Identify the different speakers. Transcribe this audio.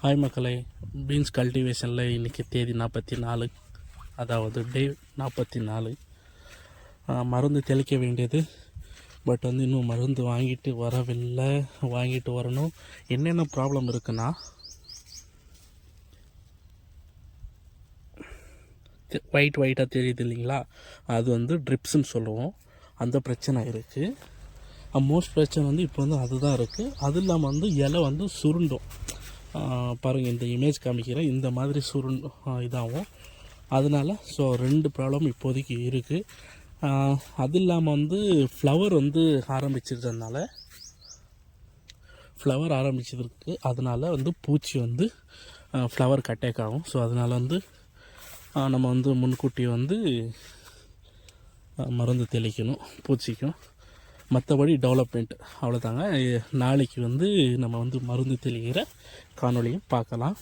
Speaker 1: Hi மக்களே, beans கல்டிவேஷனில் இன்றைக்கி தேதி 44, அதாவது டே 44. மருந்து தெளிக்க வேண்டியது. பட் இன்னும் மருந்து வாங்கிட்டு வரவில்லை, வாங்கிட்டு வரணும். என்னென்ன ப்ராப்ளம் இருக்குன்னா, ஒயிட்டாக தெரியுது இல்லைங்களா, அது ட்ரிப்ஸ்ன்னு சொல்லுவோம். அந்த பிரச்சனை இருக்குது. மோஸ்ட் பிரச்சனை இப்போ அதுதான் இருக்குது. அது இல்லாமல் இலை சுருண்டும். பாருங்கள், இந்த இமேஜ் காமிக்கிறேன், இந்த மாதிரி இதாகும். அதனால் ஸோ 2 ப்ராப்ளம் இப்போதைக்கு இருக்குது. அது இல்லாமல் ஃப்ளவர் ஆரம்பிச்சதுக்கு அதனால் பூச்சி ஃப்ளவர் அட்டாக் ஆகும். ஸோ அதனால் நம்ம முன்கூட்டி மருந்து தெளிக்கணும் பூச்சிக்கும். மற்றபடி டெவலப்மெண்ட் அவ்வளோதாங்க. நாளைக்கு நம்ம மருந்து தெளிக்கிற காணொலியும் பார்க்கலாம்.